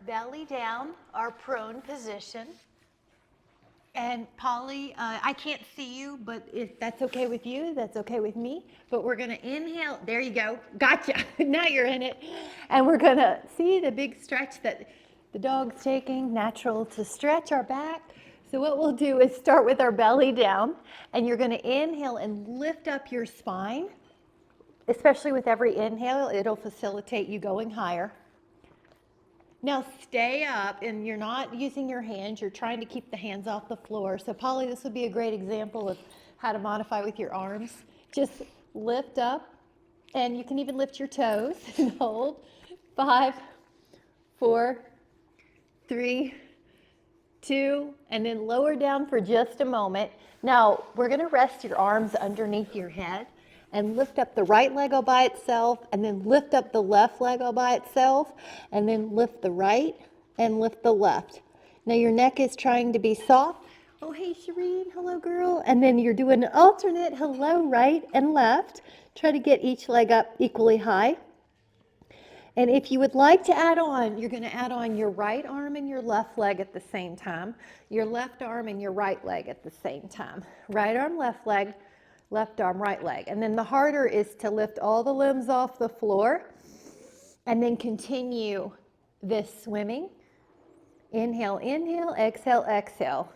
belly down, our prone position. And Polly, I can't see you, but if that's okay with you, that's okay with me. But we're gonna inhale, there you go, gotcha, now you're in it. And we're gonna see the big stretch that the dog's taking, natural to stretch our back. So what we'll do is start with our belly down, and you're gonna inhale and lift up your spine. Especially with every inhale, it'll facilitate you going higher. Now stay up, and you're not using your hands, you're trying to keep the hands off the floor. So Polly, this would be a great example of how to modify with your arms. Just lift up, and you can even lift your toes and hold. 5, 4, 3, 2, and then lower down for just a moment. Now we're gonna rest your arms underneath your head and lift up the right leg all by itself, and then lift up the left leg all by itself, and then lift the right and lift the left. Now your neck is trying to be soft. Oh, hey, Shireen, hello, girl. And then you're doing an alternate, hello, right and left. Try to get each leg up equally high. And if you would like to add on, you're gonna add on your right arm and your left leg at the same time, your left arm and your right leg at the same time. Right arm, left leg, left arm, right leg. And then the harder is to lift all the limbs off the floor and then continue this swimming. Inhale, inhale, exhale, exhale.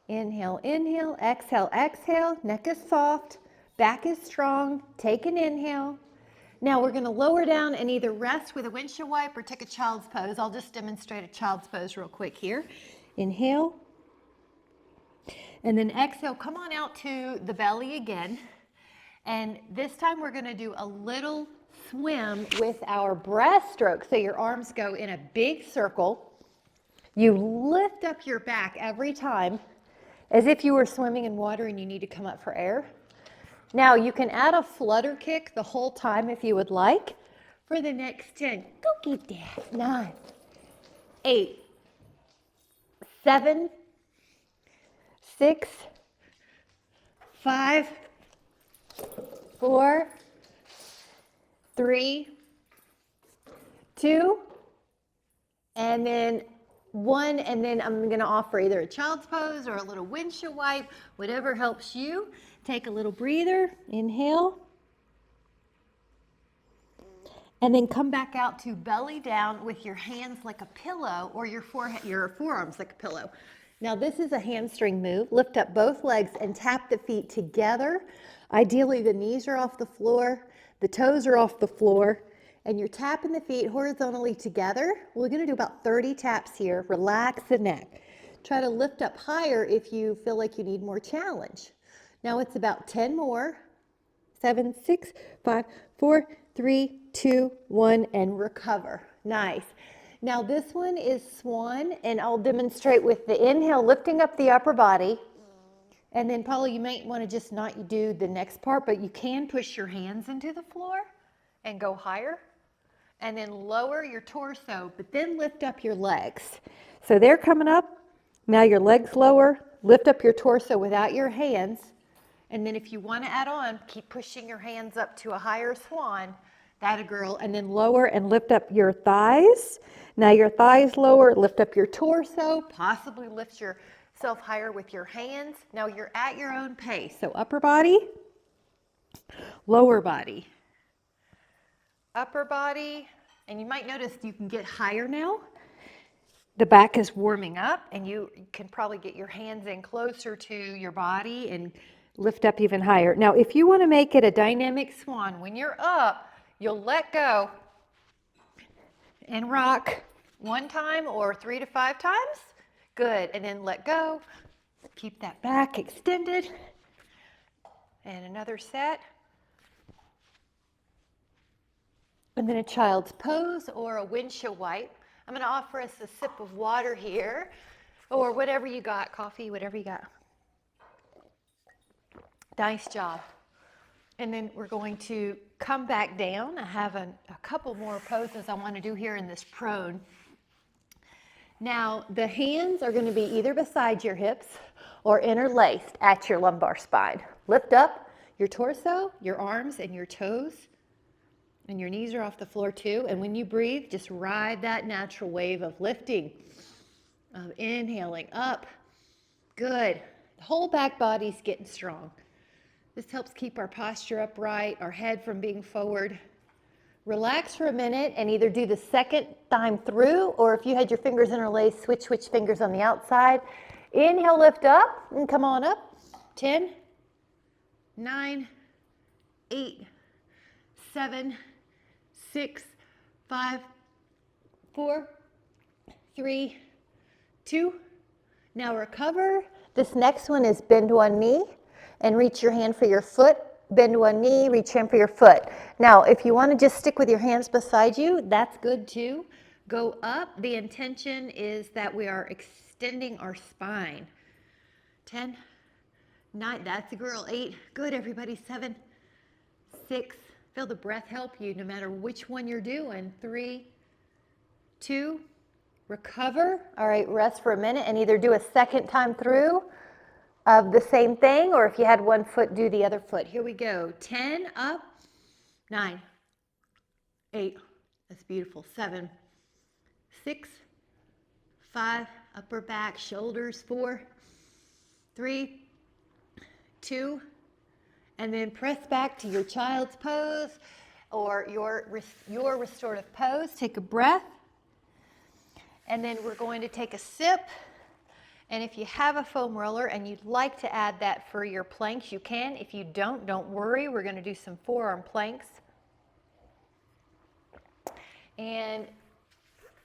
Inhale, inhale, exhale, exhale. Neck is soft, back is strong. Take an inhale. Now we're gonna lower down and either rest with a windshield wipe or take a child's pose. I'll just demonstrate a child's pose real quick here. Inhale. And then exhale, come on out to the belly again. And this time we're gonna do a little swim with our breaststroke. So your arms go in a big circle. You lift up your back every time as if you were swimming in water and you need to come up for air. Now you can add a flutter kick the whole time if you would like. For the next 10, go get that. 9, 8, 7, 6, 5, 4, 3, 2, and then 1, and then I'm going to offer either a child's pose or a little windshield wipe, whatever helps you. Take a little breather, inhale, and then come back out to belly down with your hands like a pillow, or your forearms like a pillow. Now this is a hamstring move. Lift up both legs and tap the feet together. Ideally the knees are off the floor, the toes are off the floor, and you're tapping the feet horizontally together. We're gonna do about 30 taps here. Relax the neck. Try to lift up higher if you feel like you need more challenge. Now it's about 10 more. 7, 6, 5, 4, 3, 2, 1, and recover. Nice. Now this one is swan, and I'll demonstrate with the inhale, lifting up the upper body. And then Paula, you might want to just not do the next part, but you can push your hands into the floor and go higher. And then lower your torso, but then lift up your legs. So they're coming up. Now your legs lower, lift up your torso without your hands. And then if you want to add on, keep pushing your hands up to a higher swan. That a girl. And then lower and lift up your thighs. Now your thighs lower, lift up your torso, possibly lift yourself higher with your hands. Now you're at your own pace. So upper body, lower body, upper body. And you might notice you can get higher now. The back is warming up, and you can probably get your hands in closer to your body and lift up even higher. Now, if you want to make it a dynamic swan, when you're up, you'll let go and rock 1 time or 3 to 5 times. Good. And then let go. Keep that back extended. And another set. And then a child's pose or a windshield wipe. I'm going to offer us a sip of water here, or whatever you got, coffee, whatever you got. Nice job. And then we're going to come back down. I have a couple more poses I want to do here in this prone. Now, the hands are going to be either beside your hips or interlaced at your lumbar spine. Lift up your torso, your arms, and your toes. And your knees are off the floor too. And when you breathe, just ride that natural wave of lifting, of inhaling up. Good. The whole back body's getting strong. This helps keep our posture upright, our head from being forward. Relax for a minute and either do the second time through, or if you had your fingers interlaced, switch fingers on the outside. Inhale, lift up, and come on up. 10, 9, 8, 7, 6, 5, 4, 3, 2. Now recover. This next one is bend one knee and reach your hand for your foot. Bend one knee, reach hand for your foot. Now, if you want to just stick with your hands beside you, that's good too. Go up. The intention is that we are extending our spine. 10, 9, that's a girl. 8, good everybody. 7, 6, feel the breath help you no matter which one you're doing. 3, 2, recover. All right, rest for a minute and either do a second time through of the same thing, or if you had one foot, do the other foot. Here we go. 10, up. 9, 8, that's beautiful. 7, 6, 5, upper back, shoulders. 4, 3, 2, and then press back to your child's pose or your restorative pose. Take a breath. And then we're going to take a sip. And if you have a foam roller and you'd like to add that for your planks, you can. If you don't worry. We're going to do some forearm planks. And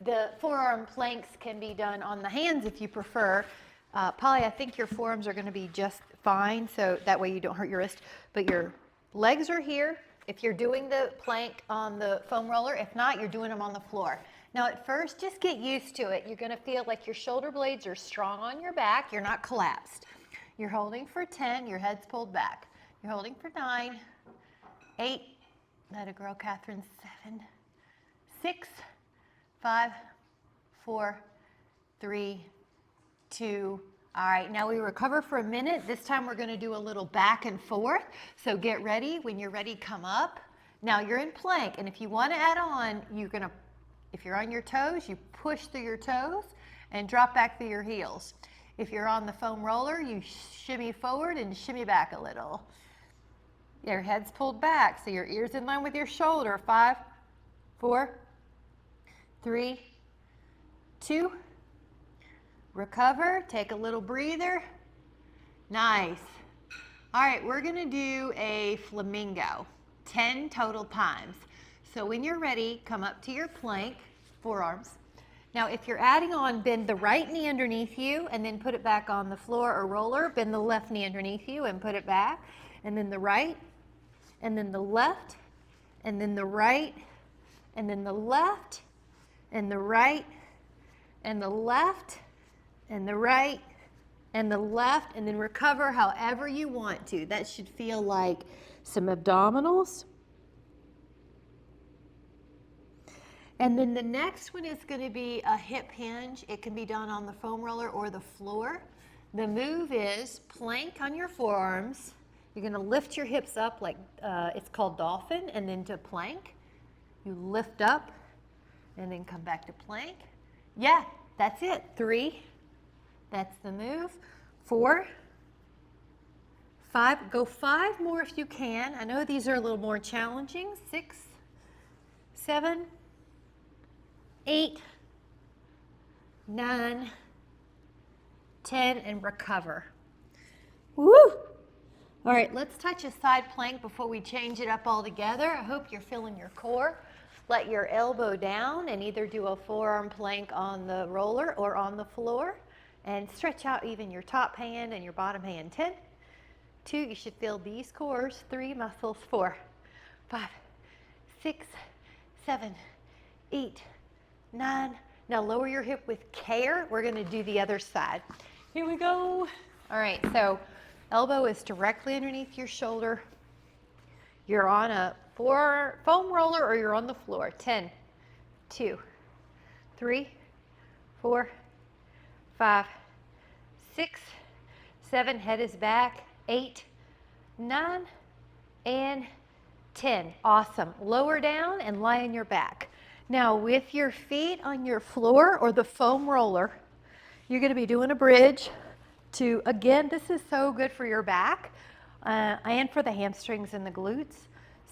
the forearm planks can be done on the hands if you prefer. Polly, I think your forearms are going to be just fine, so that way you don't hurt your wrist. But your legs are here if you're doing the plank on the foam roller. If not, you're doing them on the floor. Now at first, just get used to it. You're going to feel like your shoulder blades are strong on your back. You're not collapsed. You're holding for 10. Your head's pulled back. You're holding for 9, 8, let it grow, Catherine. 7, 6, 5, 4, 3, 2. All right, now we recover for a minute. This time we're going to do a little back and forth. So get ready. When you're ready, come up. Now you're in plank, and if you want to add on, if you're on your toes, you push through your toes and drop back through your heels. If you're on the foam roller, you shimmy forward and shimmy back a little. Your head's pulled back, so your ear's in line with your shoulder. 5, 4, 3, 2. Recover, take a little breather. Nice. All right, we're gonna do a flamingo, 10 total times. So when you're ready, come up to your plank, forearms. Now if you're adding on, bend the right knee underneath you and then put it back on the floor or roller. Bend the left knee underneath you and put it back. And then the right, and then the left, and then the right, and then the left, and the right, and the left, and the right, and the left, and then recover however you want to. That should feel like some abdominals. And then the next one is going to be a hip hinge. It can be done on the foam roller or the floor. The move is plank on your forearms. You're going to lift your hips up like it's called dolphin, and then to plank. You lift up and then come back to plank. Yeah, that's it. 3. That's the move. 4, 5. Go 5 more if you can. I know these are a little more challenging. 6, 7, 8, 9, 10, and recover. Woo! All right, let's touch a side plank before we change it up all together. I hope you're feeling your core. Let your elbow down and either do a forearm plank on the roller or on the floor. And stretch out even your top hand and your bottom hand. 10, 2, you should feel these cores. 3 muscles. 4, 5, 6, 7, 8, 9. Now lower your hip with care. We're going to do the other side. Here we go. All right, so elbow is directly underneath your shoulder. You're on a foam roller or you're on the floor. 10, 2, 3, 4, 5, 6, 7, head is back. 8, 9, and 10. Awesome. Lower down and lie on your back. Now with your feet on your floor or the foam roller, you're going to be doing a bridge to, again, this is so good for your back and for the hamstrings and the glutes.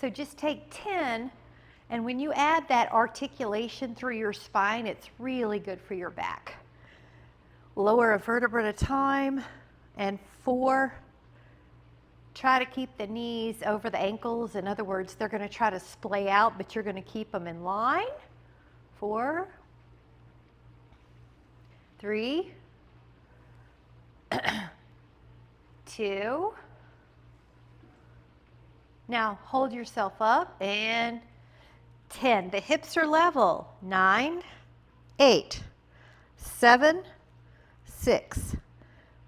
So just take 10, and when you add that articulation through your spine, it's really good for your back. Lower a vertebra at a time, and 4. Try to keep the knees over the ankles. In other words, they're going to try to splay out, but you're going to keep them in line. 4, 3, 2. Now hold yourself up, and 10. The hips are level. 9, 8, 7, 6,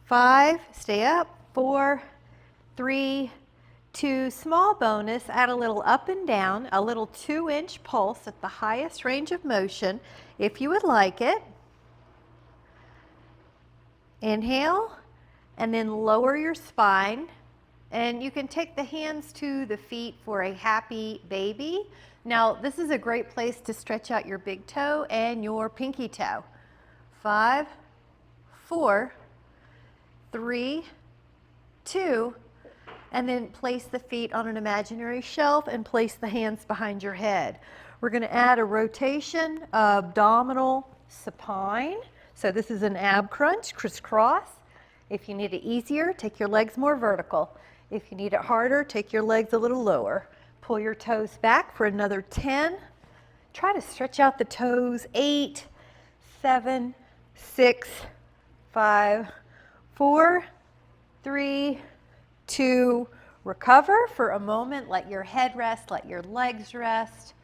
5. Stay up. 4, 3, 2. Small bonus. Add a little up and down, a little 2-inch pulse at the highest range of motion, if you would like it. Inhale, and then lower your spine. And you can take the hands to the feet for a happy baby. Now, this is a great place to stretch out your big toe and your pinky toe. 5, 4, 3, 2, and then place the feet on an imaginary shelf and place the hands behind your head. We're going to add a rotation, abdominal supine. So this is an ab crunch, crisscross. If you need it easier, take your legs more vertical. If you need it harder, take your legs a little lower. Pull your toes back for another 10. Try to stretch out the toes. 8, 7, 6, 5, 4, 3, 2. Recover for a moment. Let your head rest. Let your legs rest.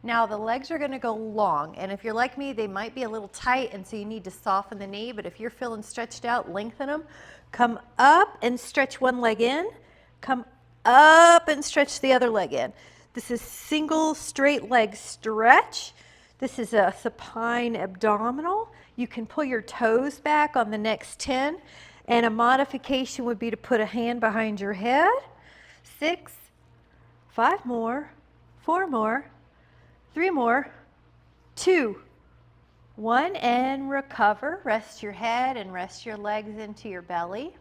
Now the legs are going to go long, and if you're like me, they might be a little tight, and so you need to soften the knee, but if you're feeling stretched out, lengthen them. Come up and stretch one leg in. Come up and stretch the other leg in. This is single straight leg stretch. This is a supine abdominal. You can pull your toes back on the next 10, and a modification would be to put a hand behind your head. 6, 5 more, 4 more, 3 more, 2, 1, and recover. Rest your head and rest your legs into your belly.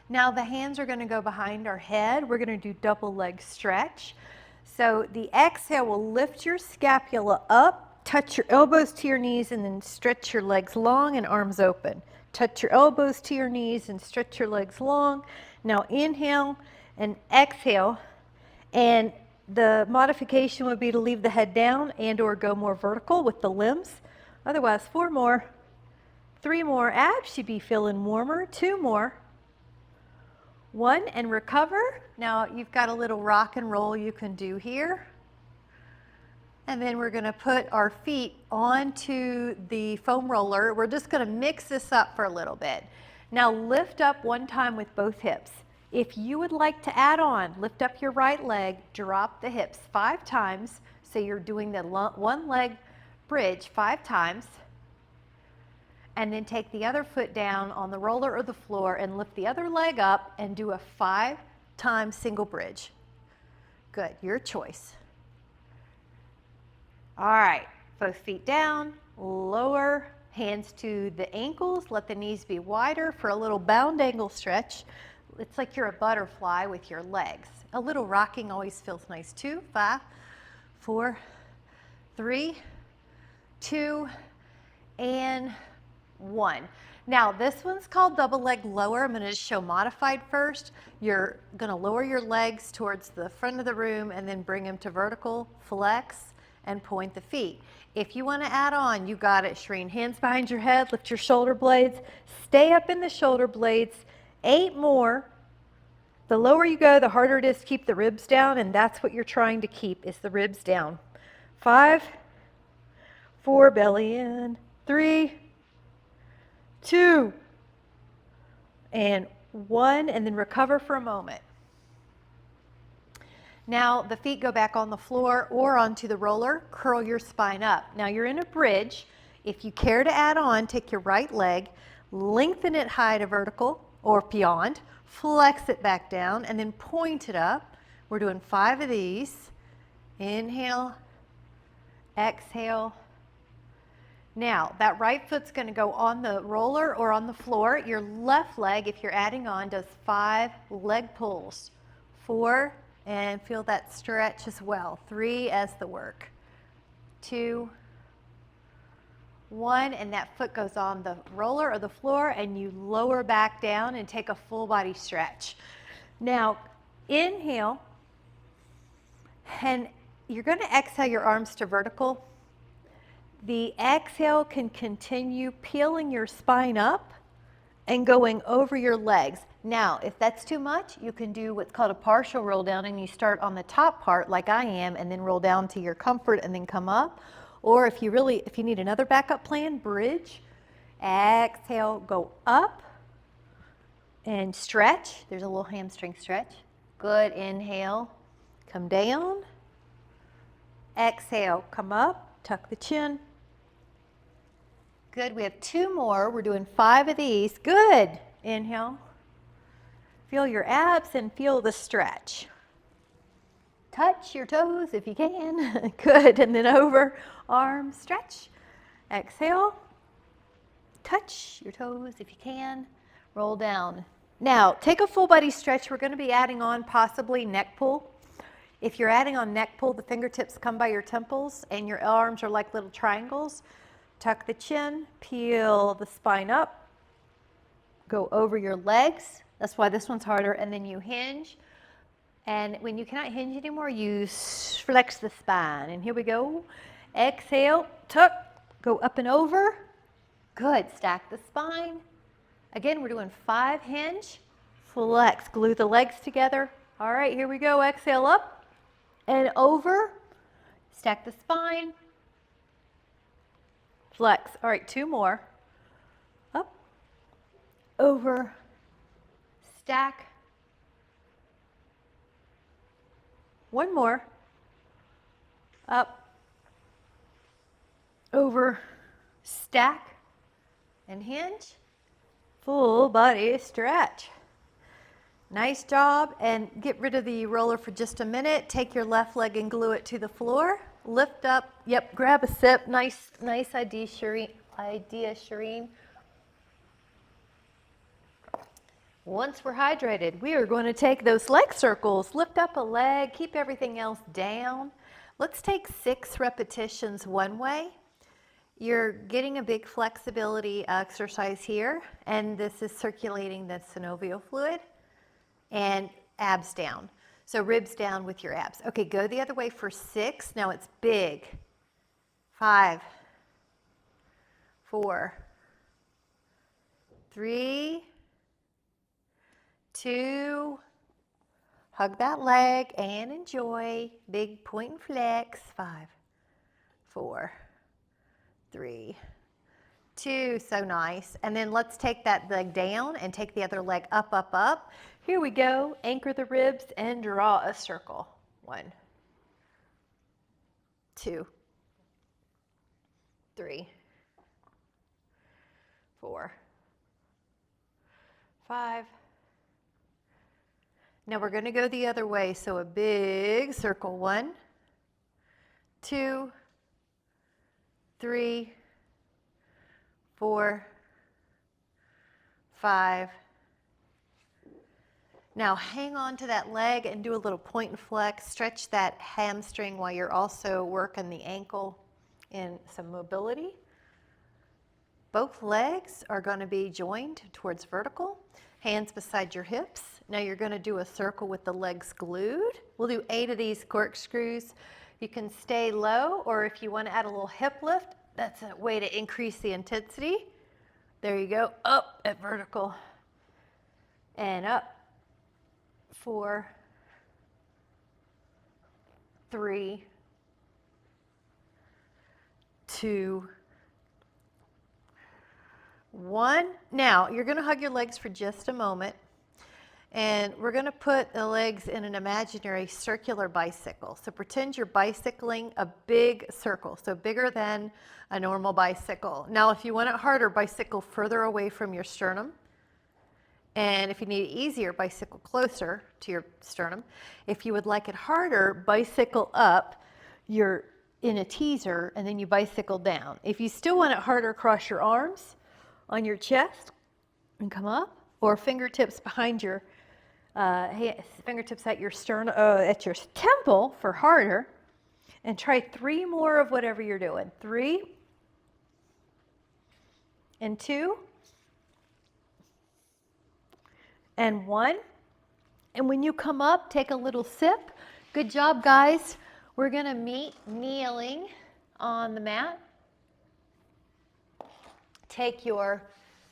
Now the hands are going to go behind our head. We're going to do double leg stretch. So the exhale will lift your scapula up, touch your elbows to your knees, and then stretch your legs long and arms open. Touch your elbows to your knees and stretch your legs long. Now inhale and exhale, and the modification would be to leave the head down and or go more vertical with the limbs. Otherwise, 4 more, 3 more. Abs should be feeling warmer. 2 more, 1, and recover. Now you've got a little rock and roll you can do here. And then we're going to put our feet onto the foam roller. We're just going to mix this up for a little bit. Now lift up one time with both hips. If you would like to add on, lift up your right leg, drop the hips 5 times. So you're doing the one leg bridge 5 times. And then take the other foot down on the roller or the floor and lift the other leg up and do a 5-time single bridge. Good, your choice. All right, both feet down, lower, hands to the ankles, let the knees be wider for a little bound angle stretch. It's like you're a butterfly with your legs. A little rocking always feels nice too. 5, 4, 3, 2, and 1. Now this one's called double leg lower. I'm going to show modified first. You're going to lower your legs towards the front of the room and then bring them to vertical, flex, and point the feet. If you want to add on, you got it, Shereen. Hands behind your head, lift your shoulder blades, stay up in the shoulder blades. 8 more. The lower you go, the harder it is to keep the ribs down, and that's what you're trying to keep, is the ribs down. 5, 4, belly in, 3, 2, and 1, and then recover for a moment. Now the feet go back on the floor or onto the roller, curl your spine up. Now you're in a bridge. If you care to add on, take your right leg, lengthen it high to vertical or beyond, flex it back down, and then point it up. We're doing 5 of these. Inhale, exhale. Now, that right foot's going to go on the roller or on the floor. Your left leg, if you're adding on, does 5 leg pulls. 4, and feel that stretch as well. 3 as the work. 2, 1, and that foot goes on the roller or the floor, and you lower back down and take a full body stretch. Now, inhale, and you're going to exhale your arms to vertical. The exhale can continue peeling your spine up and going over your legs. Now, if that's too much, you can do what's called a partial roll down, and you start on the top part like I am and then roll down to your comfort and then come up. Or if you need another backup plan, bridge. Exhale, go up and stretch. There's a little hamstring stretch. Good, inhale, come down. Exhale, come up, tuck the chin. Good, we have 2 more. We're doing 5 of these. Good, inhale. Feel your abs and feel the stretch. Touch your toes if you can. Good, and then over, arm stretch. Exhale. Touch your toes if you can. Roll down. Now, take a full body stretch. We're going to be adding on possibly neck pull. If you're adding on neck pull, the fingertips come by your temples and your arms are like little triangles. Tuck the chin, peel the spine up, go over your legs. That's why this one's harder. And then you hinge. And when you cannot hinge anymore, you flex the spine. And here we go. Exhale, tuck, go up and over. Good, stack the spine. Again, we're doing 5 hinge, flex, glue the legs together. All right, here we go. Exhale up and over. Stack the spine. Flex. All right, 2 more. Up, over, stack. 1 more. Up, over, stack, and hinge. Full body stretch. Nice job, and get rid of the roller for just a minute. Take your left leg and glue it to the floor. Lift up, yep, grab a sip. Nice idea, Shireen. Once we're hydrated, we are going to take those leg circles. Lift up a leg, keep everything else down. Let's take 6 repetitions one way. You're getting a big flexibility exercise here, and this is circulating the synovial fluid and abs down. So ribs down with your abs. Okay, go the other way for 6. Now it's big. 5, 4, 3, 2, hug that leg and enjoy. Big point and flex. 5, 4, 3, 2, so nice. And then let's take that leg down and take the other leg up, up, up. Here we go. Anchor the ribs and draw a circle. 1, 2, 3, 4, 5. Now we're going to go the other way. So a big circle. 1, 2, 3, 4, 5. Now hang on to that leg and do a little point and flex. Stretch that hamstring while you're also working the ankle in some mobility. Both legs are going to be joined towards vertical. Hands beside your hips. Now you're going to do a circle with the legs glued. We'll do 8 of these corkscrews. You can stay low, or if you want to add a little hip lift, that's a way to increase the intensity. There you go. Up at vertical. And up. 4, 3, 2, 1. Now, you're going to hug your legs for just a moment, and we're going to put the legs in an imaginary circular bicycle. So pretend you're bicycling a big circle, so bigger than a normal bicycle. Now, if you want it harder, bicycle further away from your sternum And if you need it easier, bicycle closer to your sternum. If you would like it harder, bicycle up. You're in a teaser and then you bicycle down. If you still want it harder, cross your arms on your chest and come up, or fingertips behind your fingertips at your sternum, at your temple for harder. And try 3 more of whatever you're doing. 3 and 2 and 1. And when you come up, take a little sip. Good job, guys. We're going to meet kneeling on the mat. Take your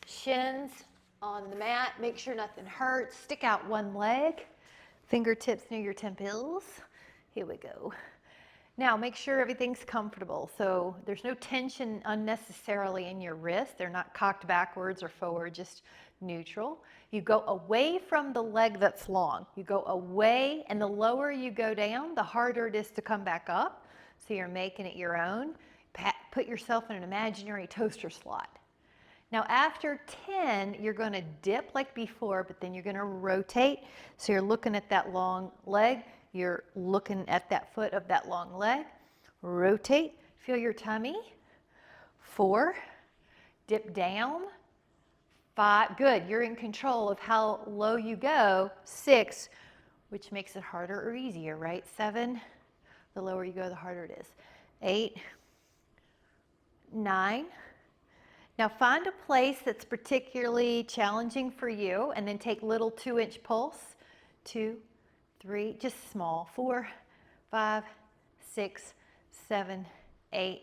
shins on the mat. Make sure nothing hurts. Stick out one leg. Fingertips near your temples. Here we go. Now, make sure everything's comfortable. So there's no tension unnecessarily in your wrists. They're not cocked backwards or forward, just neutral. You go away from the leg that's long. You go away, and the lower you go down, the harder it is to come back up. So you're making it your own. Put yourself in an imaginary toaster slot. Now, after 10, you're going to dip like before, but then you're going to rotate. So you're looking at that long leg. You're looking at that foot of that long leg. Rotate. Feel your tummy. 4. Dip down. 5. Good. You're in control of how low you go. 6, which makes it harder or easier, right? 7. The lower you go, the harder it is. 8. 9. Now find a place that's particularly challenging for you, and then take little 2-inch pulse. 2, 3, just small. 4, 5, 6, 7, 8,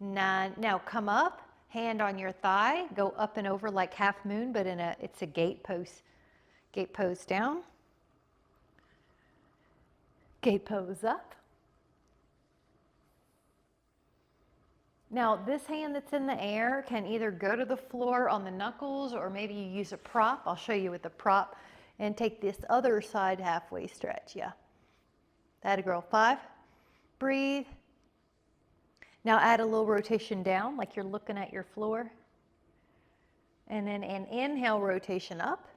9. Now come up, hand on your thigh, go up and over like half moon, but it's a gate pose down. Gate pose up. Now this hand that's in the air can either go to the floor on the knuckles, or maybe you use a prop. I'll show you with a prop. And take this other side halfway stretch. Yeah. That a girl. 5. Breathe. Now add a little rotation down like you're looking at your floor. And then an inhale, rotation up.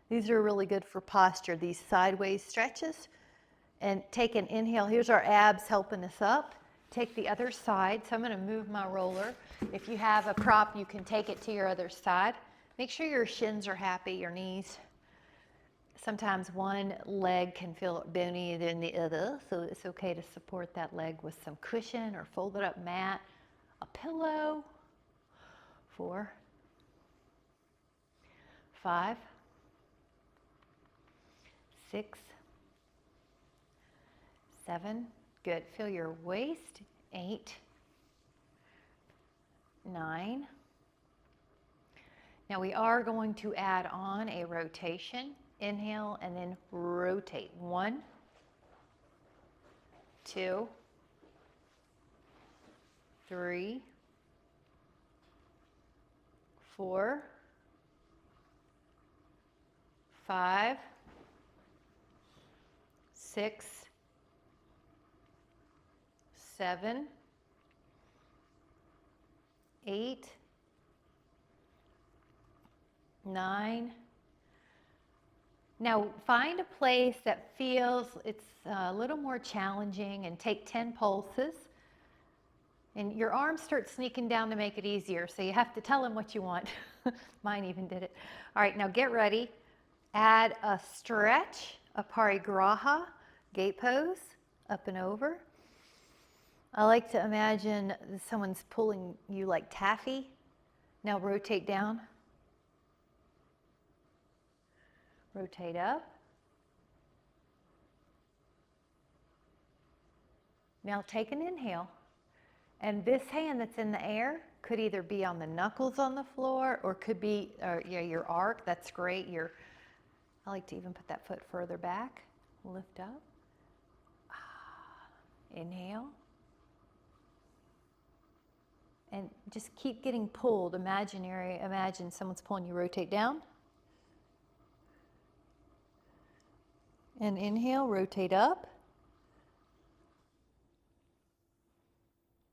These are really good for posture, these sideways stretches. And take an inhale. Here's our abs helping us up. Take the other side. So I'm going to move my roller. If you have a prop, you can take it to your other side. Make sure your shins are happy, your knees. Sometimes one leg can feel bonier than the other, so it's okay to support that leg with some cushion or folded up mat, a pillow. 4, 5, 6, 7. Good. Feel your waist. 8, 9. Now we are going to add on a rotation. Inhale and then rotate. 1, 2, 3, 4, 5, 6, 7, 8, 9. Now find a place that feels it's a little more challenging, and take 10 pulses. And your arms start sneaking down to make it easier, so you have to tell them what you want. Mine even did it. All right, now get ready. Add a stretch, a parigraha, gate pose, up and over. I like to imagine someone's pulling you like taffy. Now rotate down. Rotate up. Now take an inhale. And this hand that's in the air could either be on the knuckles on the floor, or could be your arc. That's great. I like to even put that foot further back. Lift up. Inhale. And just keep getting pulled. Imagine someone's pulling you. Rotate down. And inhale, rotate up.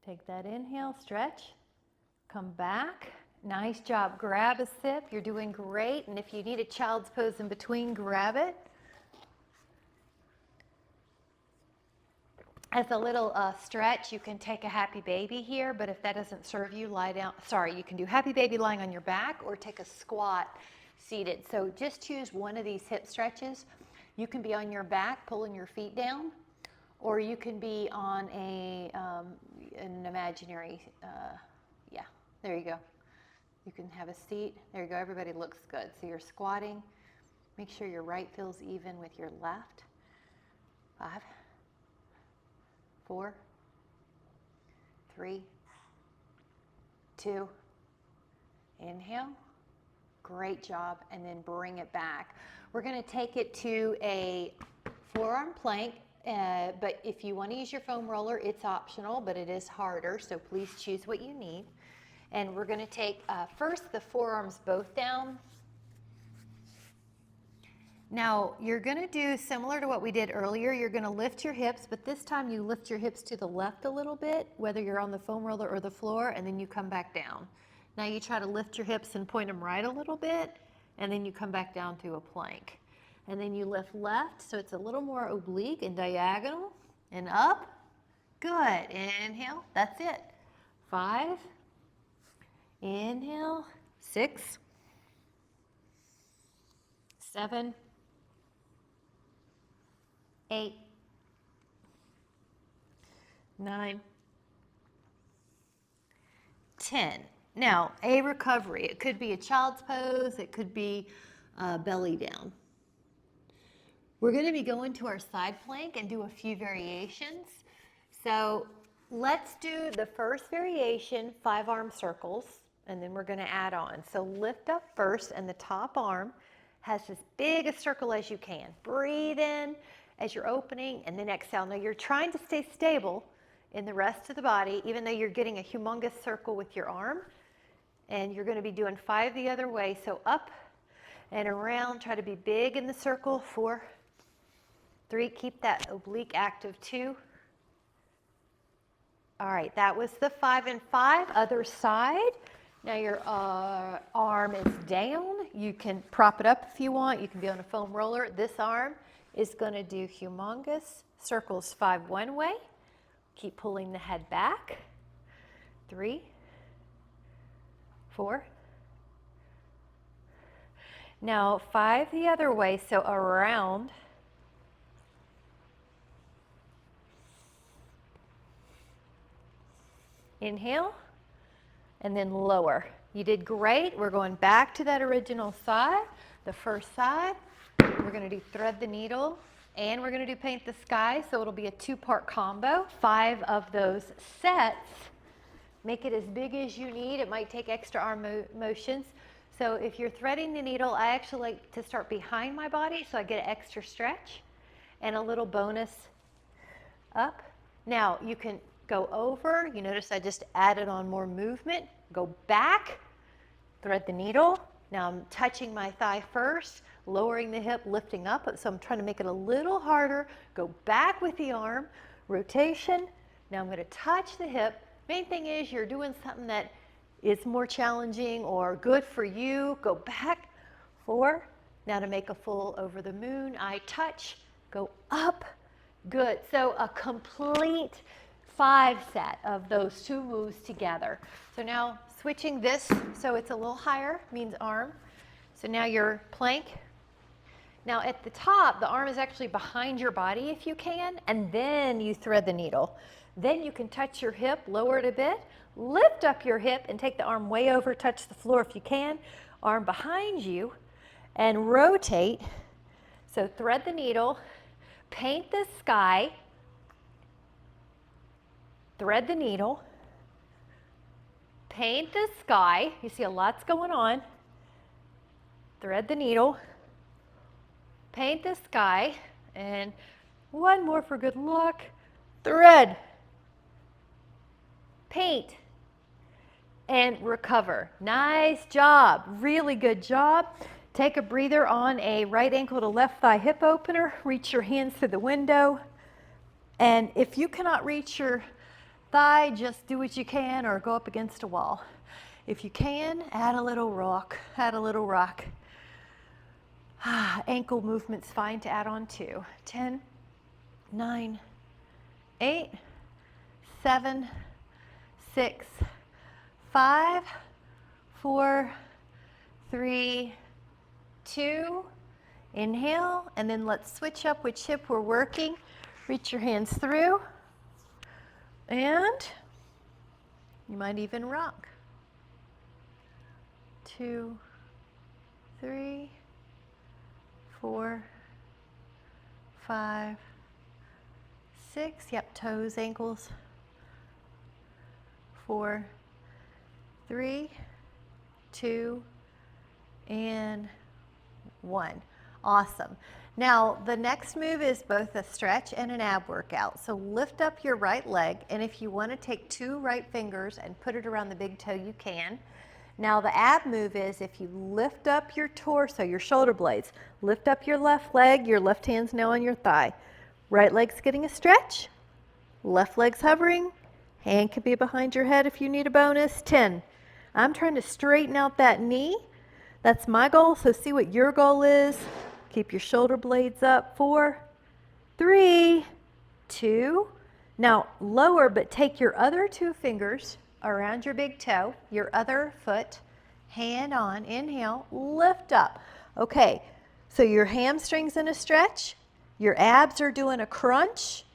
Take that inhale, stretch, come back. Nice job. Grab a sip. You're doing great. And if you need a child's pose in between, grab it. As a little stretch, you can take a happy baby here, but if that doesn't serve you, lie down. Sorry, you can do happy baby lying on your back or take a squat seated. So just choose one of these hip stretches. You can be on your back, pulling your feet down, or you can be on an imaginary, yeah, there you go. You can have a seat. There you go. Everybody looks good. So you're squatting. Make sure your right feels even with your left. 5, 4, 3, 2, inhale. Great job. And then bring it back. We're going to take it to a forearm plank, but if you want to use your foam roller, it's optional, but it is harder, so please choose what you need. And we're going to take first the forearms both down. Now, you're going to do similar to what we did earlier. You're going to lift your hips, but this time you lift your hips to the left a little bit, whether you're on the foam roller or the floor, and then you come back down. Now you try to lift your hips and point them right a little bit, and then you come back down to a plank. And then you lift left, so it's a little more oblique and diagonal, and up. Good. Inhale. That's it. 5. Inhale. 6. 7. 8, 9, 10. Now, a recovery. It could be a child's pose. It could be belly down. We're going to be going to our side plank and do a few variations. So let's do the first variation, 5 arm circles, and then we're going to add on. So lift up first, and the top arm has as big a circle as you can. Breathe in as you're opening, and then exhale. Now you're trying to stay stable in the rest of the body, even though you're getting a humongous circle with your arm. And you're going to be doing 5 the other way. So up and around, try to be big in the circle. 4, 3, keep that oblique active. 2. All right, that was the 5 and 5. Other side. Now your arm is down. You can prop it up if you want. You can be on a foam roller. This arm is going to do humongous circles. 5 one way. Keep pulling the head back. 3, 4. Now 5 the other way, so around. Inhale, and then lower. You did great. We're going back to that original side, the first side. We're going to do thread the needle, and we're going to do paint the sky, so it'll be a 2-part combo. 5 of those sets. Make it as big as you need. It might take extra arm motions. So if you're threading the needle, I actually like to start behind my body so I get an extra stretch and a little bonus up. Now you can go over. You notice I just added on more movement. Go back, thread the needle. Now I'm touching my thigh first, lowering the hip, lifting up. So I'm trying to make it a little harder. Go back with the arm, rotation. Now I'm going to touch the hip. Main thing is you're doing something that is more challenging or good for you. Go back. 4. Now to make a full over the moon, I touch, go up. Good. So a complete 5 set of those 2 moves together. So now switching this so it's a little higher, means arm. So now your plank. Now at the top, the arm is actually behind your body if you can, and then you thread the needle. Then you can touch your hip, lower it a bit, lift up your hip and take the arm way over, touch the floor if you can, arm behind you, and rotate. So thread the needle, paint the sky, thread the needle, paint the sky. You see a lot's going on. Thread the needle, paint the sky, and one more for good luck. Thread, paint, and recover. Nice job. Really good job. Take a breather on a right ankle to left thigh hip opener. Reach your hands to the window. And if you cannot reach your thigh, just do what you can or go up against a wall. If you can, add a little rock, add a little rock. Ankle movement's fine to add on too. 10, 9, 8, 7, 6, 5, 4, 3, 2. Inhale, and then let's switch up which hip we're working. Reach your hands through, and you might even rock. 2, 3, 4, 5, 6. Yep, toes, ankles. 4, 3, 2, and 1. Awesome. Now, the next move is both a stretch and an ab workout. So lift up your right leg, and if you want to take 2 right fingers and put it around the big toe, you can. Now, the ab move is if you lift up your torso, your shoulder blades, lift up your left leg, your left hand's now on your thigh. Right leg's getting a stretch, left leg's hovering, hand can be behind your head if you need a bonus. 10. I'm trying to straighten out that knee. That's my goal, so see what your goal is. Keep your shoulder blades up. 4, 3, 2. Now lower, but take your other 2 fingers around your big toe, your other foot, hand on, inhale, lift up. Okay, so your hamstrings in a stretch, your abs are doing a crunch,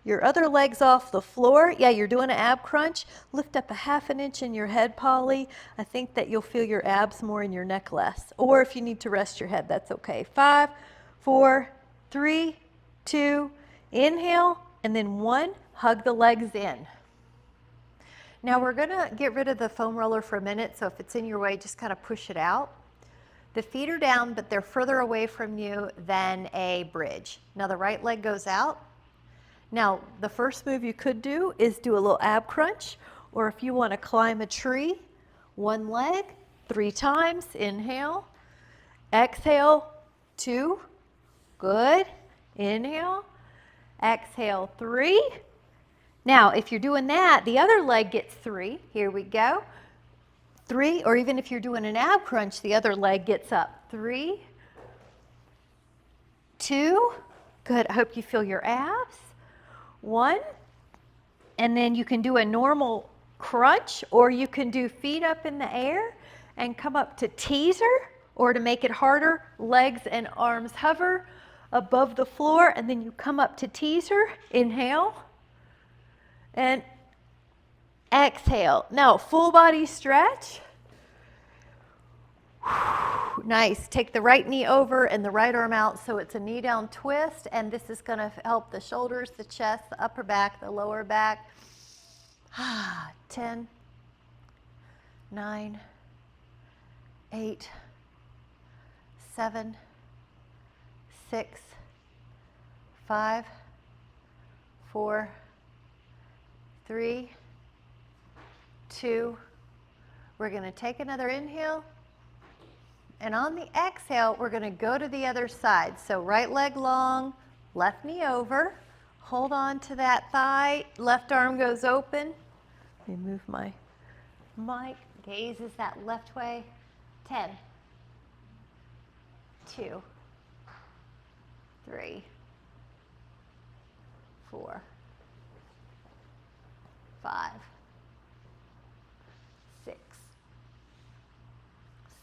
your other leg's off the floor. Yeah, you're doing an ab crunch. Lift up a 1/2 inch in your head, Polly. I think that you'll feel your abs more and your neck less. Or if you need to rest your head, that's okay. 5, 4, 3, 2, inhale, and then 1, hug the legs in. Now we're gonna get rid of the foam roller for a minute, so if it's in your way, just kind of push it out. The feet are down, but they're further away from you than a bridge. Now the right leg goes out. Now, the first move you could do is do a little ab crunch, or if you want to climb a tree, 1 leg, 3 times, inhale, exhale, 2, good, inhale, exhale, 3. Now, if you're doing that, the other leg gets 3, here we go, 3, or even if you're doing an ab crunch, the other leg gets up, 3, 2, good, I hope you feel your abs. 1, and then you can do a normal crunch, or you can do feet up in the air and come up to teaser, or to make it harder, legs and arms hover above the floor, and then you come up to teaser, inhale, and exhale. Now, full body stretch. Nice. Take the right knee over and the right arm out so it's a knee down twist, and this is going to help the shoulders, the chest, the upper back, the lower back. 10, 9, 8, 7, 6, 5, 4, 3, 2. We're going to take another inhale. And on the exhale, we're going to go to the other side. So right leg long, left knee over. Hold on to that thigh. Left arm goes open. Let me move my mic. Gazes that left way. 10, 2, 3, 4, 5, 6,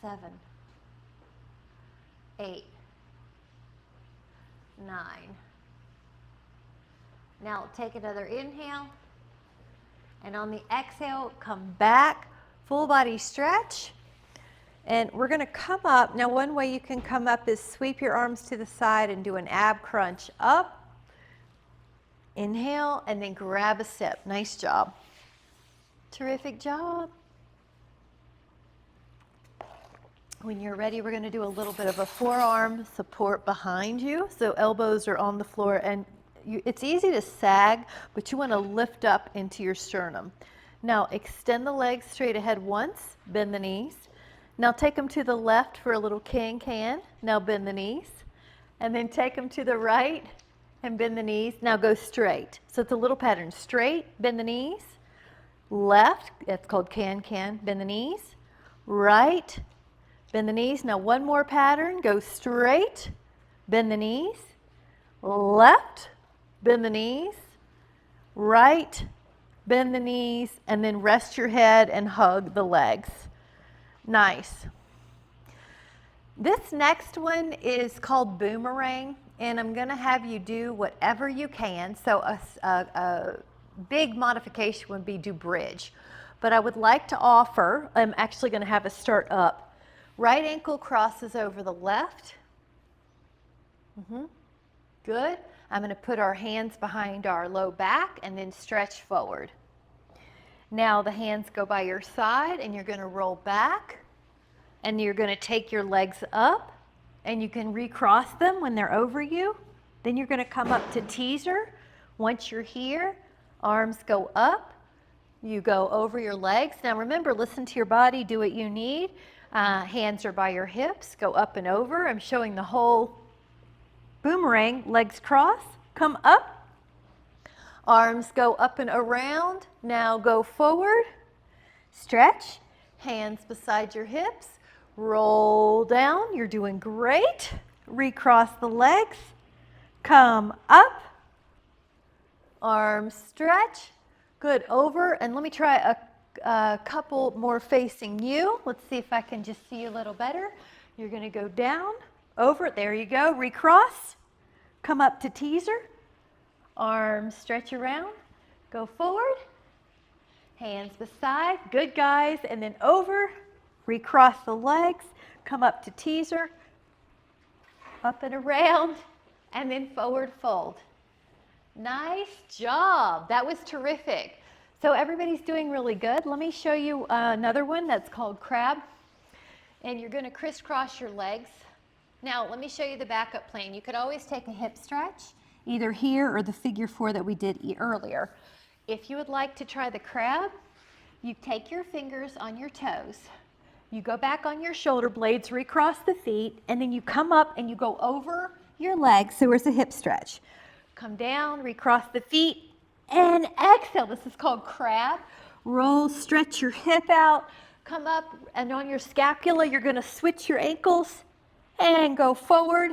7, 8, 9. Now take another inhale, and on the exhale, come back, full body stretch, and we're going to come up. Now one way you can come up is sweep your arms to the side and do an ab crunch up, inhale, and then grab a sip. Nice job. Terrific job. When you're ready, we're going to do a little bit of a forearm support behind you. So elbows are on the floor, and it's easy to sag, but you want to lift up into your sternum. Now extend the legs straight ahead once, bend the knees. Now take them to the left for a little can-can. Now bend the knees. And then take them to the right and bend the knees. Now go straight. So it's a little pattern. Straight, bend the knees. Left, that's called can-can, bend the knees. right, bend the knees. Now one more pattern, go straight, bend the knees, left, bend the knees, right, bend the knees, and then rest your head and hug the legs. Nice. This next one is called boomerang, and I'm going to have you do whatever you can. So a big modification would be do bridge. But I would like to offer, I'm actually going to have us start up. Right ankle crosses over the left. Good. I'm going to put our hands behind our low back and then stretch forward. Now the hands go by your side and you're going to roll back. And you're going to take your legs up and you can recross them when they're over you. Then you're going to come up to teaser. Once you're here, arms go up. You go over your legs. Now remember, listen to your body, do what you need. Hands are by your hips, go up and over. I'm showing the whole boomerang, legs cross, come up. Arms go up and around. Now go forward, stretch, hands beside your hips. Roll down, you're doing great. Recross the legs, come up, arms stretch, good, over, and let me try a couple more facing you. Let's see if I can just see you a little better. You're gonna go down, over, there you go, recross, come up to teaser, arms stretch around, go forward, hands beside, good guys, and then over, recross the legs, come up to teaser, up and around, and then forward fold. Nice job. That was terrific. So everybody's doing really good. Let me show you another one that's called crab. And you're going to crisscross your legs. Now, let me show you the backup plan. You could always take a hip stretch, either here or the figure 4 that we did earlier. If you would like to try the crab, you take your fingers on your toes. You go back on your shoulder blades, recross the feet, and then you come up and you go over your legs. So where's the hip stretch? Come down, recross the feet, and exhale. This is called crab. Roll, stretch your hip out, come up, and on your scapula, you're going to switch your ankles and go forward.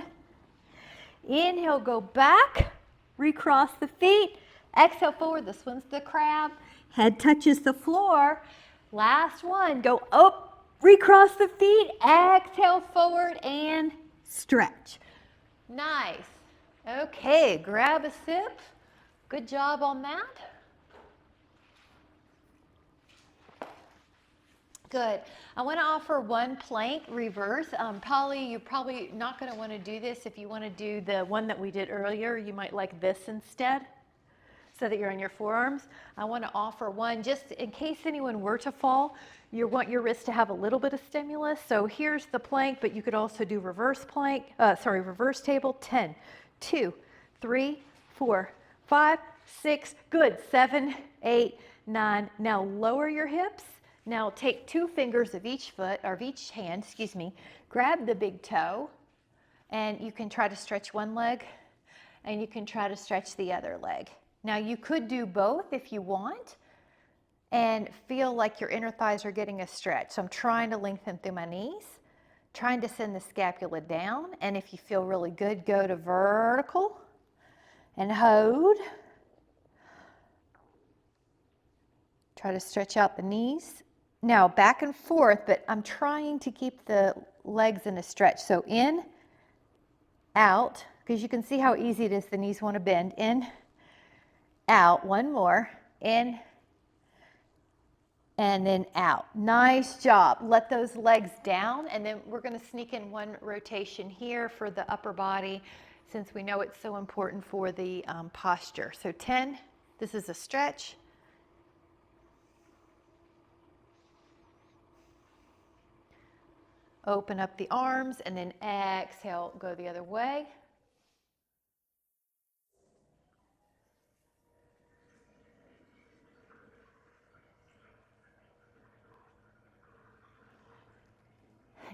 Inhale, go back, recross the feet, exhale forward. This one's the crab. Head touches the floor. Last one, go up. Recross the feet, exhale forward and stretch. Nice. Okay, grab a sip. Good job on that. Good. I want to offer one plank reverse. Polly, you're probably not going to want to do this. If you want to do the one that we did earlier, you might like this instead, so that you're on your forearms. I want to offer one just in case anyone were to fall. You want your wrist to have a little bit of stimulus. So here's the plank, but you could also do reverse plank, reverse table. 10, 2, 3, 4, 5, 6, good, 7, 8, 9. Now lower your hips. Now take 2 fingers of each foot, or of each hand, grab the big toe, and you can try to stretch one leg, and you can try to stretch the other leg. Now you could do both if you want and feel like your inner thighs are getting a stretch. So I'm trying to lengthen through my knees, trying to send the scapula down, and if you feel really good, go to vertical and hold. Try to stretch out the knees. Now back and forth, but I'm trying to keep the legs in a stretch. So in, out, because you can see how easy it is, the knees want to bend. In, out, one more, in, and then out. Nice job. Let those legs down, and then we're going to sneak in one rotation here for the upper body, since we know it's so important for the posture. So 10, this is a stretch. Open up the arms, and then exhale, go the other way.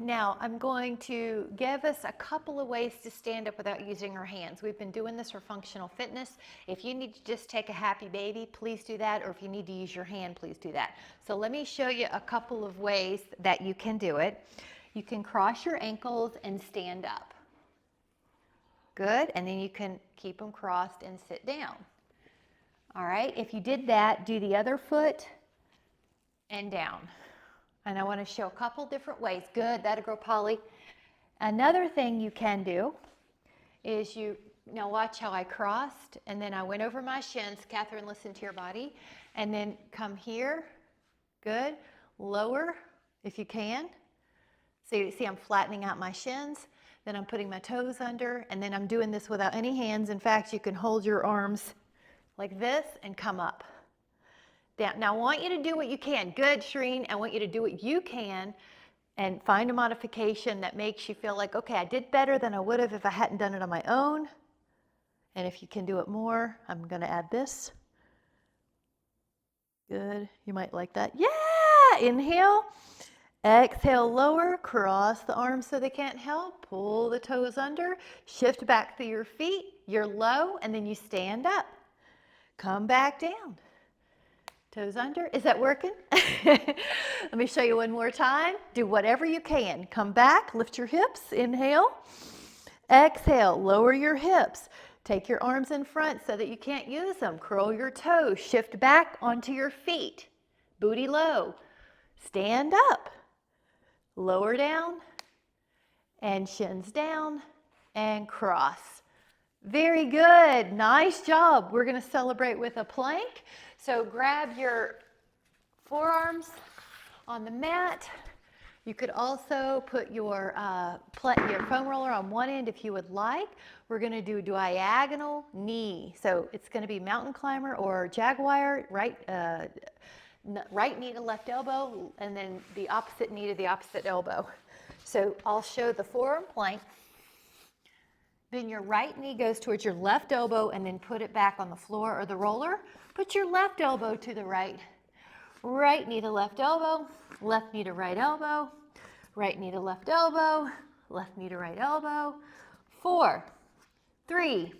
Now I'm going to give us a couple of ways to stand up without using our hands. We've been doing this for functional fitness. If you need to just take a happy baby, please do that. Or if you need to use your hand, please do that. So let me show you a couple of ways that you can do it. You can cross your ankles and stand up. Good, and then you can keep them crossed and sit down. All right, if you did that, do the other foot and down. And I want to show a couple different ways. Good, that'll go, Polly. Another thing you can do is now watch how I crossed and then I went over my shins. Catherine, listen to your body. And then come here. Good. Lower if you can. So you see I'm flattening out my shins. Then I'm putting my toes under, and then I'm doing this without any hands. In fact, you can hold your arms like this and come up. Down. Now I want you to do what you can. Good, Shereen. I want you to do what you can and find a modification that makes you feel like, okay, I did better than I would have if I hadn't done it on my own. And if you can do it more, I'm going to add this. Good. You might like that. Yeah! Inhale. Exhale, lower, cross the arms so they can't help, pull the toes under, shift back through your feet, you're low, and then you stand up. Come back down. Toes under. Is that working? Let me show you one more time. Do whatever you can. Come back, lift your hips, inhale. Exhale, lower your hips. Take your arms in front so that you can't use them. Curl your toes, shift back onto your feet. Booty low. Stand up. Lower down, and shins down, and cross. Very good. Nice job. We're going to celebrate with a plank. So grab your forearms on the mat. You could also put your foam roller on one end if you would like. We're going to do diagonal knee. So it's going to be mountain climber or jaguar, right knee to left elbow, and then the opposite knee to the opposite elbow. So I'll show the forearm plank. Then your right knee goes towards your left elbow and then put it back on the floor or the roller. Put your left elbow to the right. Right knee to left elbow, left knee to right elbow, right knee to left elbow, left knee to right elbow. 4, 3,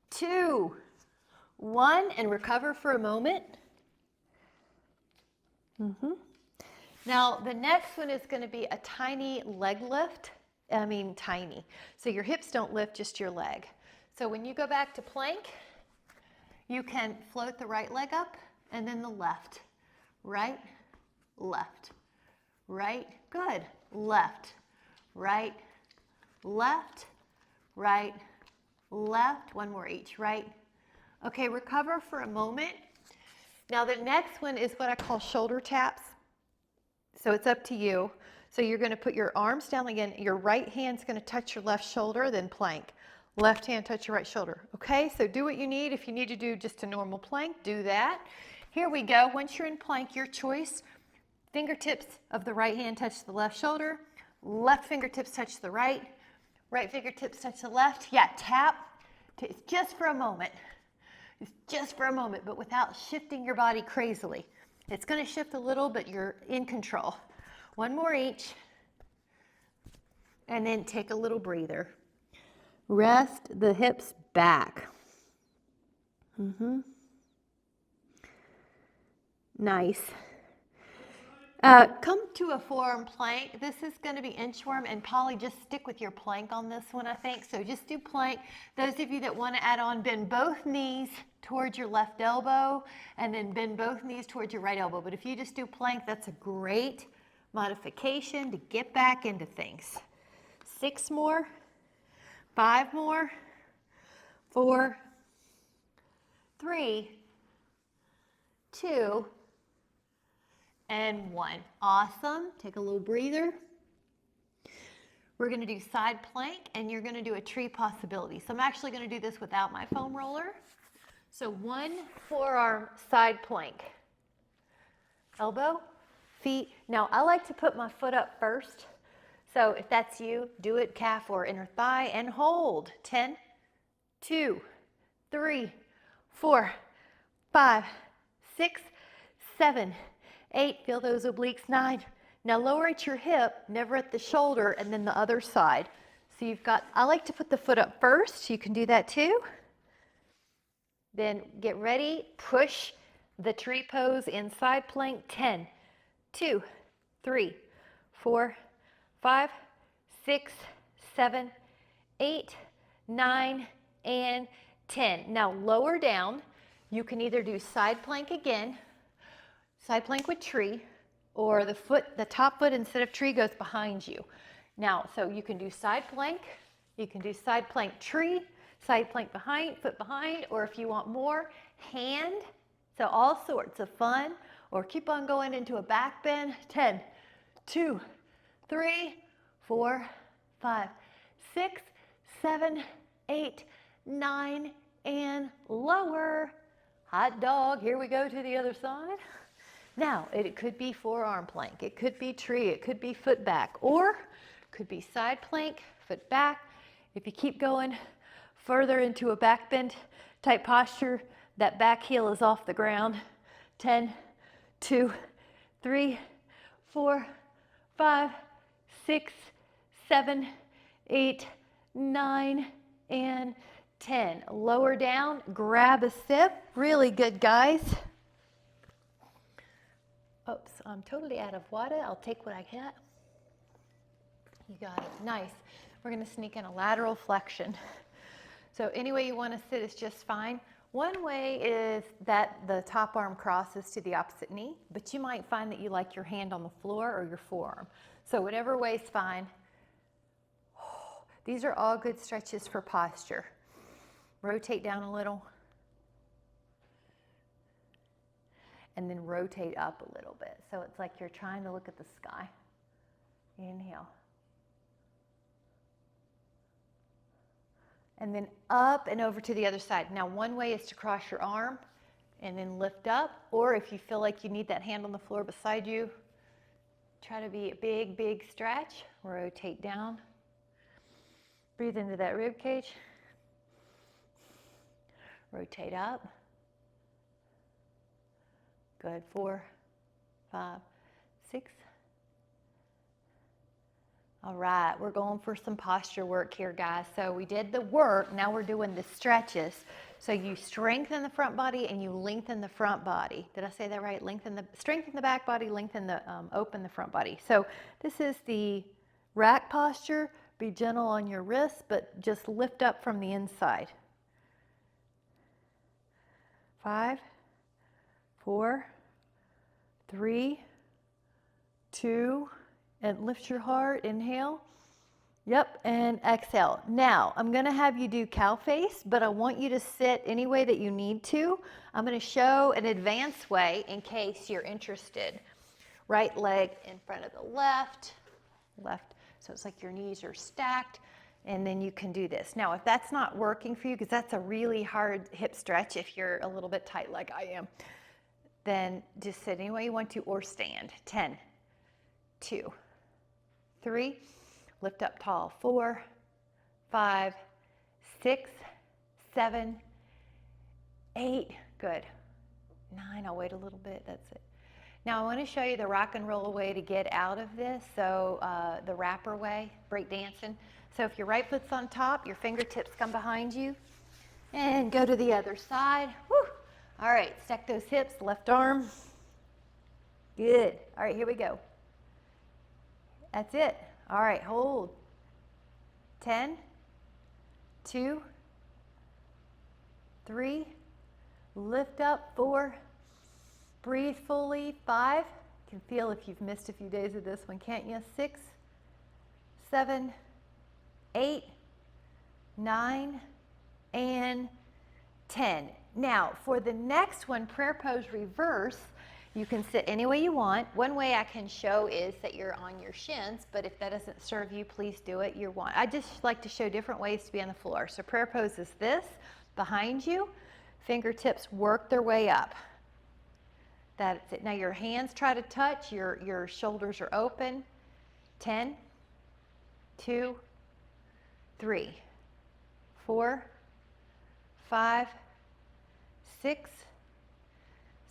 2, 1, and recover for a moment. Now the next one is going to be a tiny leg lift. I mean tiny. So your hips don't lift, just your leg. So when you go back to plank, you can float the right leg up and then the left. Right, left, right, good. Left, right, left, right, left. One more each, right. Okay, recover for a moment. Now the next one is what I call shoulder taps. So it's up to you. So you're going to put your arms down again. Your right hand's going to touch your left shoulder, then plank. Left hand touch your right shoulder. Okay, so do what you need. If you need to do just a normal plank, do that. Here we go. Once you're in plank, your choice. Fingertips of the right hand touch the left shoulder. Left fingertips touch the right. Right fingertips touch the left. Yeah, tap. It's just for a moment. It's just for a moment, but without shifting your body crazily. It's going to shift a little, but you're in control. One more each. And then take a little breather. Rest the hips back. Nice. Come to a forearm plank. This is going to be inchworm, and Polly, just stick with your plank on this one, I think. So just do plank. Those of you that want to add on, bend both knees towards your left elbow, and then bend both knees towards your right elbow. But if you just do plank, that's a great modification to get back into things. 6 more, 5 more, 4, 3, 2, and 1. Awesome. Take a little breather. We're going to do side plank, and you're going to do a tree possibility. So I'm actually going to do this without my foam roller. So 1 forearm side plank. Elbow, feet. Now I like to put my foot up first. So if that's you, do it calf or inner thigh and hold. 10, 2, 3, 4, 5, 6, 7, 8. Feel those obliques. 9, Now lower at your hip, never at the shoulder, and then the other side. So you've got, I like to put the foot up first. You can do that too. Then get ready, push the tree pose in side plank. 10, 2, 3, 4, 5, 6, 7, 8, 9, and 10. Now lower down. You can either do side plank again, side plank with tree, or the top foot instead of tree goes behind you. Now, so you can do side plank, you can do side plank tree, side plank behind, foot behind, or if you want more, hand. So all sorts of fun, or keep on going into a back bend. 10, 2, 3, 4, 5, 6, 7, 8, 9, and lower. Hot dog, here we go to the other side. Now, it could be forearm plank, it could be tree, it could be foot back, or it could be side plank, foot back. If you keep going further into a back bend type posture, that back heel is off the ground. 10, 2, 3, 4, 5, 6, 7, 8, 9, and 10. Lower down, grab a sip. Really good, guys. Oops, I'm totally out of water. I'll take what I get. You got it. Nice. We're going to sneak in a lateral flexion. So any way you want to sit is just fine. One way is that the top arm crosses to the opposite knee, but you might find that you like your hand on the floor or your forearm. So whatever way is fine. These are all good stretches for posture. Rotate down a little. And then rotate up a little bit. So it's like you're trying to look at the sky. Inhale. And then up and over to the other side. Now one way is to cross your arm and then lift up, or if you feel like you need that hand on the floor beside you, try to be a big, big stretch. Rotate down. Breathe into that rib cage. Rotate up. Good. 4, 5, 6. All right, we're going for some posture work here, guys. So we did the work, now we're doing the stretches. So you strengthen the front body and you lengthen the front body. Did I say that right? Strengthen the back body, open the front body. So this is the rack posture. Be gentle on your wrists, but just lift up from the inside. 5, 4, 3, 2, and lift your heart. Inhale. Yep, and exhale. Now, I'm going to have you do cow face, but I want you to sit any way that you need to. I'm going to show an advanced way in case you're interested. Right leg in front of the left, so it's like your knees are stacked, and then you can do this. Now, if that's not working for you, because that's a really hard hip stretch if you're a little bit tight like I am, then just sit any way you want to or stand. 10, 2, 3, lift up tall. 4, 5, 6, 7, 8, good. 9, I'll wait a little bit, that's it. Now I want to show you the rock and roll way to get out of this, so the wrapper way, break dancing. So if your right foot's on top, your fingertips come behind you, and go to the other side. Woo. All right, stack those hips, left arm. Good. All right, here we go. That's it. All right, hold. 10, 2, 3, lift up. 4, breathe fully. 5, you can feel if you've missed a few days of this one, can't you? 6, 7, 8, 9, and 10. Now, for the next one, prayer pose reverse, you can sit any way you want. One way I can show is that you're on your shins, but if that doesn't serve you, please do it. I just like to show different ways to be on the floor. So prayer pose is this, behind you, fingertips work their way up. That's it. Now your hands try to touch, your shoulders are open. 10, 2, 3, 4, 5, 6,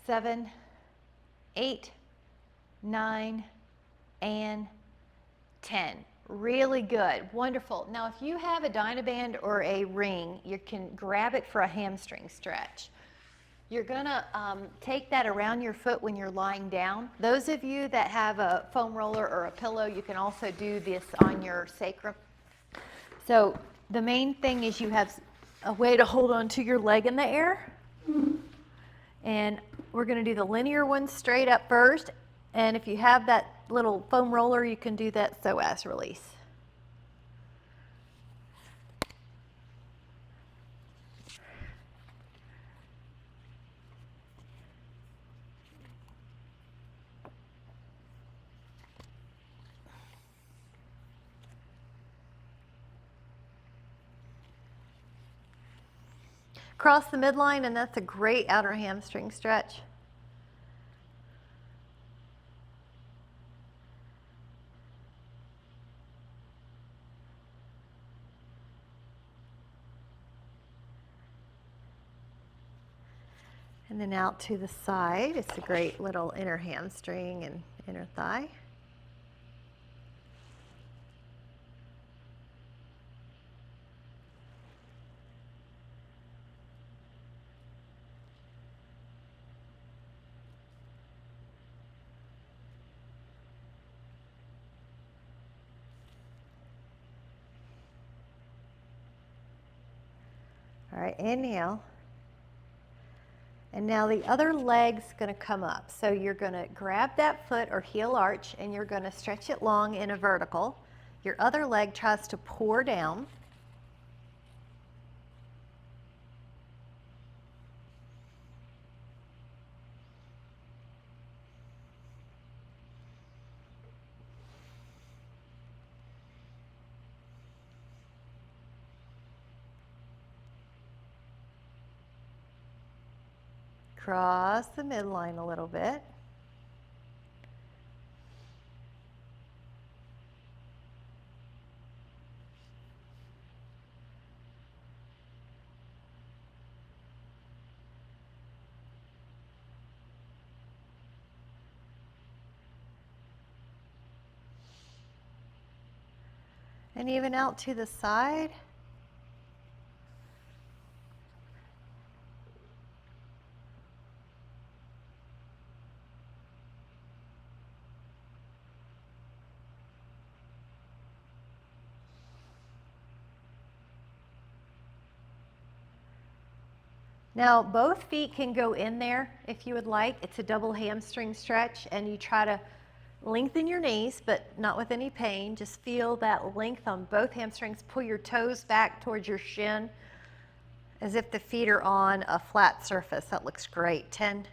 7, 8, 9, and 10. Really good. Wonderful. Now, if you have a Dynaband or a ring, you can grab it for a hamstring stretch. You're going to take that around your foot when you're lying down. Those of you that have a foam roller or a pillow, you can also do this on your sacrum. So the main thing is you have a way to hold on to your leg in the air. And we're going to do the linear one straight up first. And if you have that little foam roller, you can do that psoas release. Cross the midline, and that's a great outer hamstring stretch. And then out to the side. It's a great little inner hamstring and inner thigh. All right, inhale. And now the other leg's going to come up. So you're going to grab that foot or heel arch and you're going to stretch it long in a vertical. Your other leg tries to pour down. Cross the midline a little bit. And even out to the side. Now, both feet can go in there if you would like. It's a double hamstring stretch, and you try to lengthen your knees, but not with any pain. Just feel that length on both hamstrings. Pull your toes back towards your shin as if the feet are on a flat surface. That looks great. 10.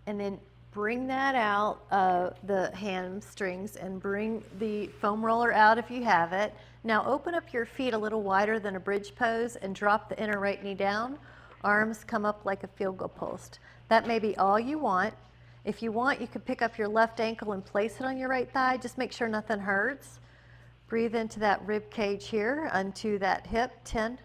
And then bring that out, the hamstrings, and bring the foam roller out if you have it. Now open up your feet a little wider than a bridge pose and drop the inner right knee down. Arms come up like a field goal post. That may be all you want. If you want, you could pick up your left ankle and place it on your right thigh. Just make sure nothing hurts. Breathe into that rib cage here, onto that hip. 10.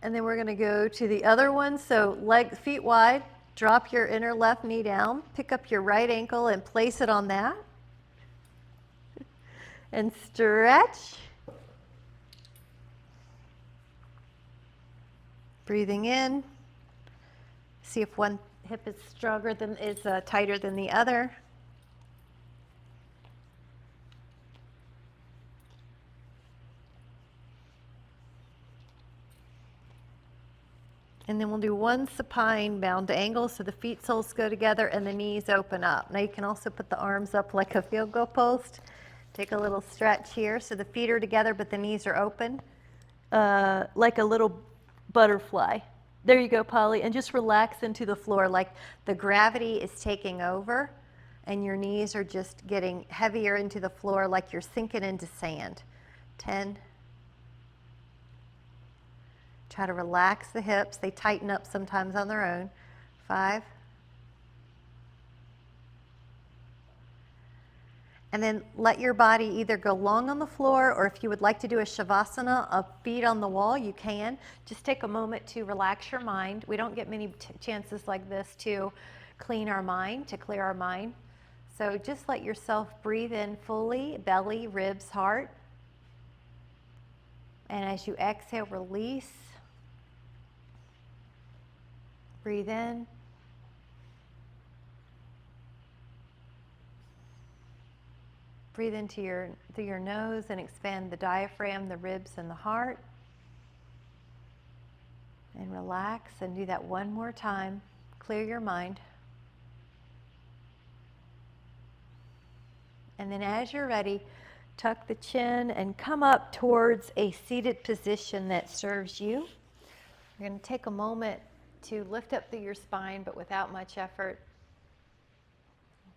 And then we're going to go to the other one. So feet wide, drop your inner left knee down, pick up your right ankle and place it on that. And stretch. Breathing in. See if one hip is tighter than the other. And then we'll do one supine bound angle so the feet soles go together and the knees open up. Now you can also put the arms up like a field goal post. Take a little stretch here so the feet are together but the knees are open. Like a little butterfly. There you go, Polly. And just relax into the floor like the gravity is taking over and your knees are just getting heavier into the floor like you're sinking into sand. 10. Try to relax the hips. They tighten up sometimes on their own. 5. And then let your body either go long on the floor, or if you would like to do a shavasana, a feet on the wall, you can. Just take a moment to relax your mind. We don't get many chances like this to clean our mind, to clear our mind. So just let yourself breathe in fully, belly, ribs, heart. And as you exhale, release. Breathe in. Breathe into through your nose and expand the diaphragm, the ribs, and the heart. And relax, and do that one more time. Clear your mind. And then as you're ready, tuck the chin and come up towards a seated position that serves you. You're going to take a moment to lift up through your spine, but without much effort.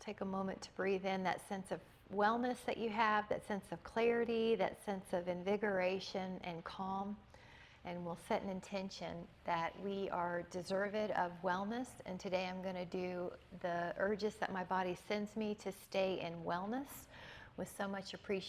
Take a moment to breathe in that sense of wellness that you have, that sense of clarity, that sense of invigoration and calm. And we'll set an intention that we are deserved of wellness. And today I'm going to do the urges that my body sends me to stay in wellness with so much appreciation.